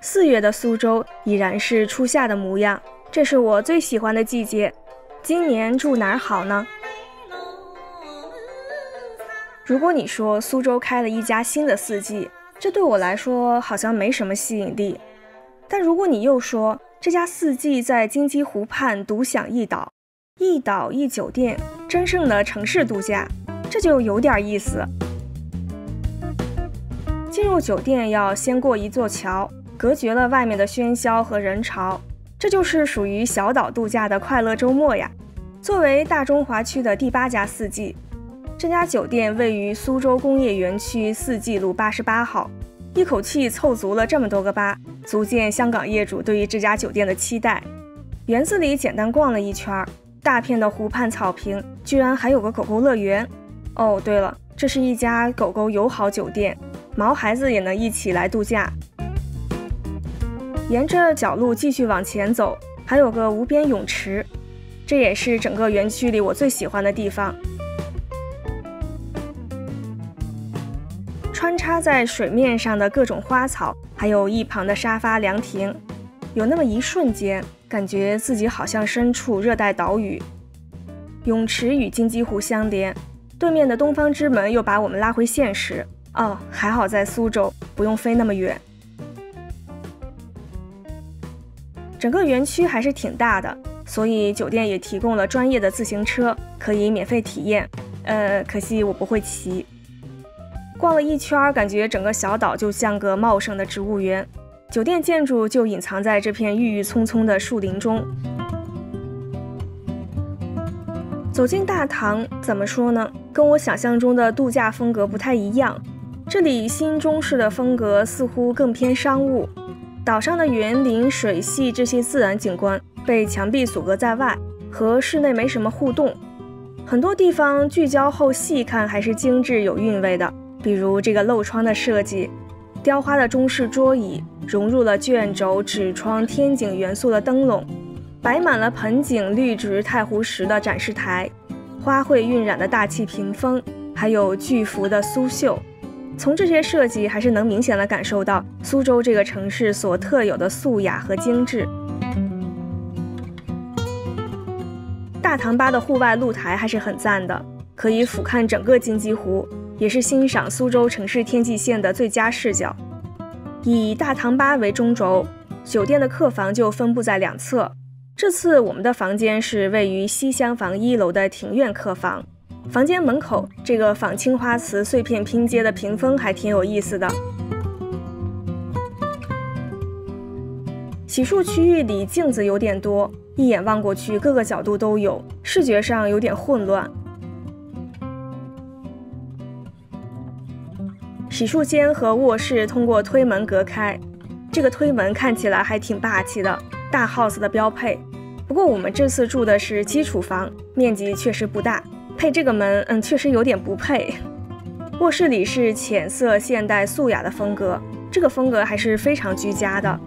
4月的苏州已然是初夏的模样，这是我最喜欢的季节。今年住哪儿好呢？如果你说苏州开了一家新的四季，这对我来说好像没什么吸引力。但如果你又说这家四季在金鸡湖畔独享一岛，一岛一酒店，真正的城市度假，这就有点意思。进入酒店要先过一座桥，隔绝了外面的喧嚣和人潮，这就是属于小岛度假的快乐周末呀。作为大中华区的第8家四季，这家酒店位于苏州工业园区四季路88号，一口气凑足了这么多个8，足见香港业主对于这家酒店的期待。园子里简单逛了一圈，大片的湖畔草坪，居然还有个狗狗乐园。哦，对了，这是一家狗狗友好酒店，毛孩子也能一起来度假。沿着小路继续往前走，还有个无边泳池，这也是整个园区里我最喜欢的地方。穿插在水面上的各种花草，还有一旁的沙发凉亭，有那么一瞬间感觉自己好像身处热带岛屿。泳池与金鸡湖相连，对面的东方之门又把我们拉回现实。哦，还好在苏州，不用飞那么远。整个园区还是挺大的，所以酒店也提供了专业的自行车，可以免费体验。可惜我不会骑。逛了一圈，感觉整个小岛就像个茂盛的植物园，酒店建筑就隐藏在这片郁郁葱葱的树林中。走进大堂，怎么说呢？跟我想象中的度假风格不太一样。这里新中式的风格似乎更偏商务，岛上的园林、水系这些自然景观被墙壁阻隔在外，和室内没什么互动。很多地方聚焦后细看还是精致有韵味的，比如这个漏窗的设计，雕花的中式桌椅，融入了卷轴、纸窗、天井元素的灯笼，摆满了盆景、绿植、太湖石的展示台，花卉晕染的大气屏风，还有巨幅的苏绣。从这些设计还是能明显地感受到苏州这个城市所特有的素雅和精致。大堂吧的户外露台还是很赞的，可以俯瞰整个金鸡湖，也是欣赏苏州城市天际线的最佳视角。以大堂吧为中轴，酒店的客房就分布在两侧。这次我们的房间是位于西厢房1楼的庭院客房，房间门口这个仿青花瓷碎片拼接的屏风还挺有意思的。洗漱区域里镜子有点多，一眼望过去各个角度都有，视觉上有点混乱。洗漱间和卧室通过推门隔开，这个推门看起来还挺霸气的，大 house 的标配。不过我们这次住的是基础房，面积确实不大，配这个门确实有点不配。卧室里是浅色现代素雅的风格，这个风格还是非常居家的。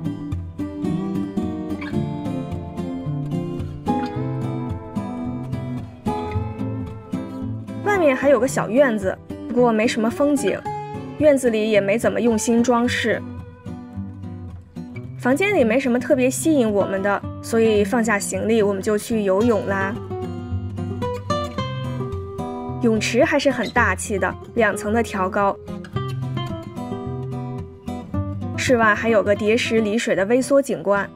外面还有个小院子，不过没什么风景，院子里也没怎么用心装饰。房间里没什么特别吸引我们的，所以放下行李我们就去游泳啦。泳池还是很大气的，2层的挑高，室外还有个叠石离水的微缩景观。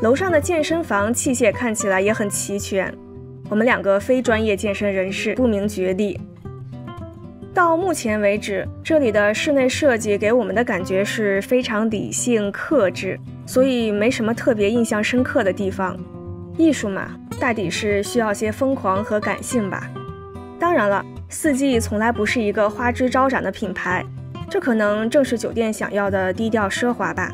楼上的健身房器械看起来也很齐全，我们2个非专业健身人士不明觉厉。到目前为止，这里的室内设计给我们的感觉是非常理性克制，所以没什么特别印象深刻的地方。艺术嘛，大抵是需要些疯狂和感性吧。当然了，四季从来不是一个花枝招展的品牌，这可能正是酒店想要的低调奢华吧。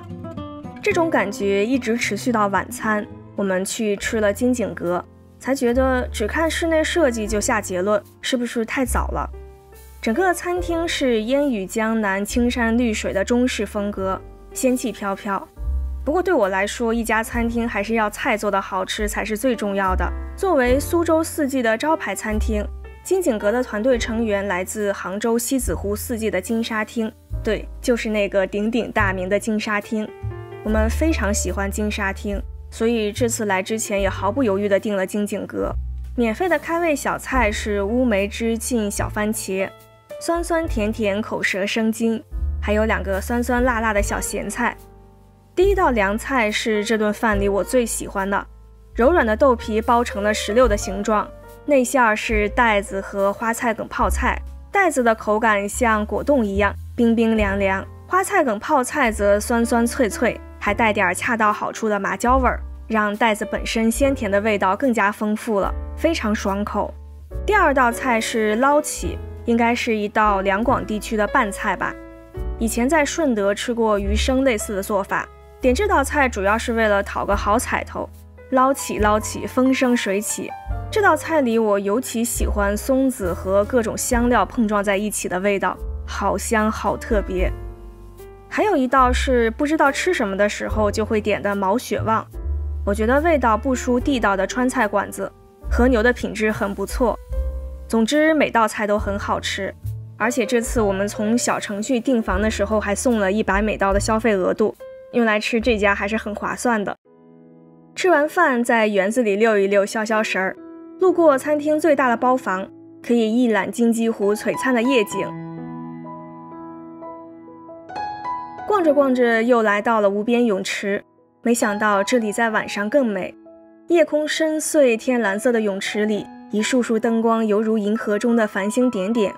这种感觉一直持续到晚餐，我们去吃了金景阁，才觉得只看室内设计就下结论，是不是太早了？整个餐厅是烟雨江南、青山绿水的中式风格，仙气飘飘。不过对我来说，一家餐厅还是要菜做得好吃才是最重要的。作为苏州四季的招牌餐厅，金景阁的团队成员来自杭州西子湖四季的金沙厅，对，就是那个鼎鼎大名的金沙厅。我们非常喜欢金沙厅，所以这次来之前也毫不犹豫地订了金景阁。免费的开胃小菜是乌梅汁浸小番茄，酸酸甜甜，口舌生津，还有2个酸酸辣辣的小咸菜。第一道凉菜是这顿饭里我最喜欢的，柔软的豆皮包成了16的形状，内馅是带子和花菜梗泡菜，带子的口感像果冻一样冰冰凉凉，花菜梗泡菜则酸酸脆脆，还带点恰到好处的麻椒味儿，让带子本身鲜甜的味道更加丰富了，非常爽口。第2道菜是捞起，应该是一道两广地区的拌菜吧。以前在顺德吃过鱼生类似的做法，点这道菜主要是为了讨个好彩头。捞起捞起，风生水起。这道菜里我尤其喜欢松子和各种香料碰撞在一起的味道，好香好特别。还有一道是不知道吃什么的时候就会点的毛血旺，我觉得味道不输地道的川菜馆子，和牛的品质很不错。总之每道菜都很好吃，而且这次我们从小程序订房的时候还送了100美刀的消费额度，用来吃这家还是很划算的。吃完饭在园子里溜一溜消消神儿，路过餐厅最大的包房，可以一览金鸡湖璀璨的夜景。逛着逛着又来到了无边泳池，没想到这里在晚上更美。夜空深邃天蓝色的泳池里，一束束灯光犹如银河中的繁星点点。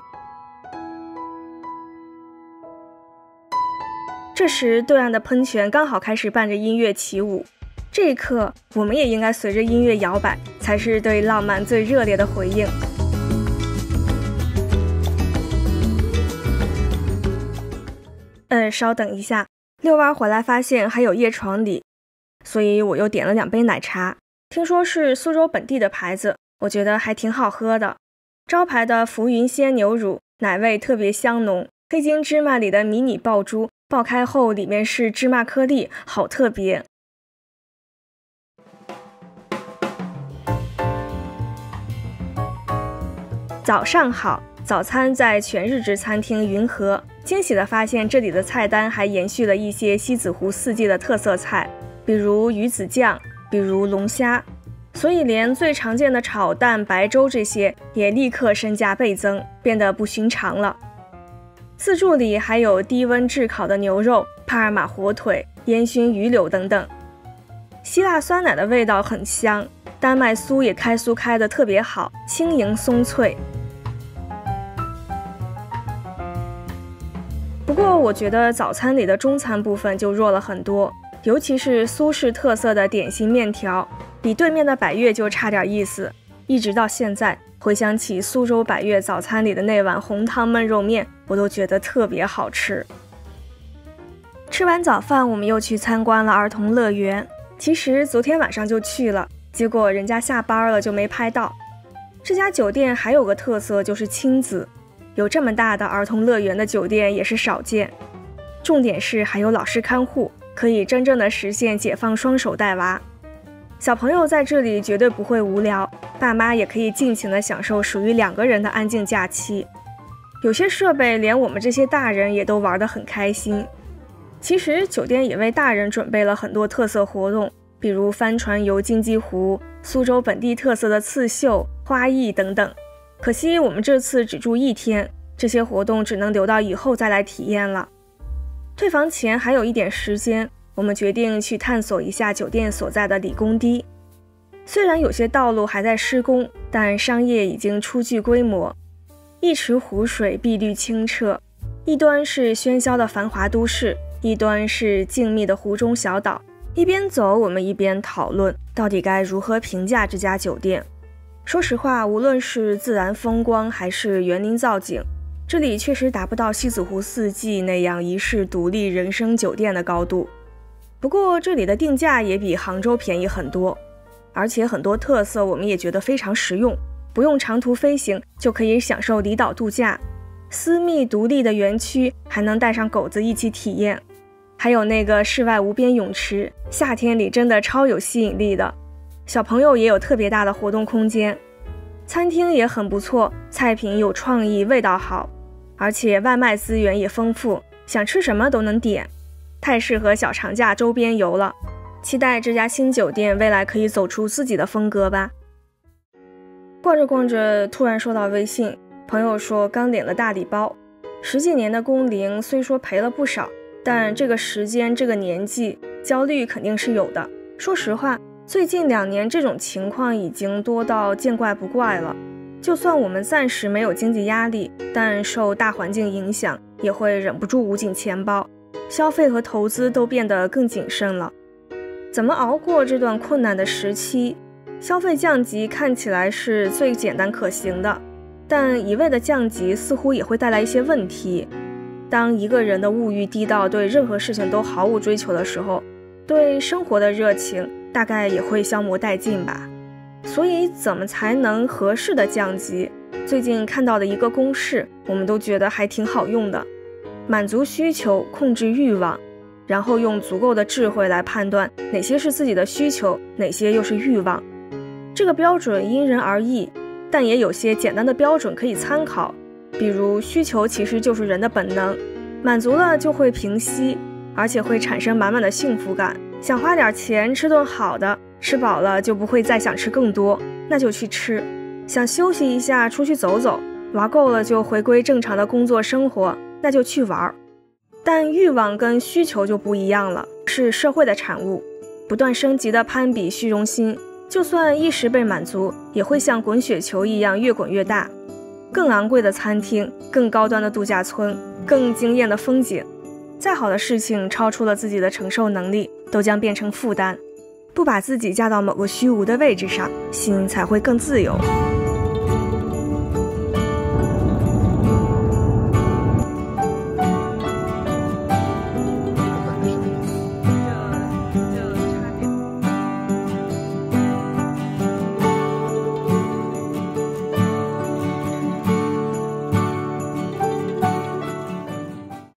这时对岸的喷泉刚好开始伴着音乐起舞，这一刻我们也应该随着音乐摇摆，才是对浪漫最热烈的回应。稍等一下，遛弯回来发现还有夜闯里，所以我又点了2杯奶茶，听说是苏州本地的牌子，我觉得还挺好喝的。招牌的浮云鲜牛乳，奶味特别香浓，黑金芝麻里的迷你爆珠，爆开后里面是芝麻颗粒，好特别。早上好，早餐在全日制餐厅云和，惊喜地发现这里的菜单还延续了一些西子湖四季的特色菜，比如鱼子酱，比如龙虾，所以连最常见的炒蛋、白粥这些也立刻身价倍增，变得不寻常了。自助里还有低温炙烤的牛肉、帕尔马火腿、烟熏鱼柳等等。希腊酸奶的味道很香，丹麦酥也开酥开得特别好，轻盈松脆。不过我觉得早餐里的中餐部分就弱了很多，尤其是苏式特色的点心面条，比对面的百悦就差点意思。一直到现在，回想起苏州百悦早餐里的那碗红汤焖肉面，我都觉得特别好吃。吃完早饭，我们又去参观了儿童乐园。其实昨天晚上就去了，结果人家下班了就没拍到。这家酒店还有个特色就是亲子，有这么大的儿童乐园的酒店也是少见。重点是还有老师看护，可以真正的实现解放双手带娃。小朋友在这里绝对不会无聊，爸妈也可以尽情的享受属于2个人的安静假期。有些设备连我们这些大人也都玩得很开心。其实酒店也为大人准备了很多特色活动，比如帆船游金鸡湖、苏州本地特色的刺绣、花艺等等。可惜我们这次只住1天，这些活动只能留到以后再来体验了。退房前还有一点时间，我们决定去探索一下酒店所在的理工堤。虽然有些道路还在施工，但商业已经初具规模。一池湖水碧绿清澈，一端是喧嚣的繁华都市，一端是静谧的湖中小岛。一边走，我们一边讨论到底该如何评价这家酒店。说实话，无论是自然风光还是园林造景，这里确实达不到西子湖四季那样一室独立人生酒店的高度。不过这里的定价也比杭州便宜很多，而且很多特色我们也觉得非常实用，不用长途飞行就可以享受离岛度假。私密独立的园区还能带上狗子一起体验，还有那个室外无边泳池，夏天里真的超有吸引力的。小朋友也有特别大的活动空间。餐厅也很不错，菜品有创意，味道好，而且外卖资源也丰富，想吃什么都能点，太适合小长假周边游了。期待这家新酒店未来可以走出自己的风格吧。逛着逛着，突然收到微信，朋友说刚领了大礼包，10几年的工龄虽说赔了不少，但这个时间这个年纪，焦虑肯定是有的。说实话，最近2年这种情况已经多到见怪不怪了。就算我们暂时没有经济压力，但受大环境影响，也会忍不住捂紧钱包，消费和投资都变得更谨慎了。怎么熬过这段困难的时期？消费降级看起来是最简单可行的，但一味的降级似乎也会带来一些问题。当一个人的物欲低到对任何事情都毫无追求的时候，对生活的热情大概也会消磨殆尽吧。所以怎么才能合适的降级？最近看到的一个公式，我们都觉得还挺好用的：满足需求，控制欲望，然后用足够的智慧来判断哪些是自己的需求，哪些又是欲望。这个标准因人而异，但也有些简单的标准可以参考。比如需求其实就是人的本能，满足了就会平息，而且会产生满满的幸福感。想花点钱吃顿好的，吃饱了就不会再想吃更多，那就去吃。想休息一下，出去走走，玩够了就回归正常的工作生活，那就去玩。但欲望跟需求就不一样了，是社会的产物，不断升级的攀比虚荣心，就算一时被满足，也会像滚雪球一样越滚越大。更昂贵的餐厅，更高端的度假村，更惊艳的风景，再好的事情超出了自己的承受能力，都将变成负担。不把自己架到某个虚无的位置上，心才会更自由。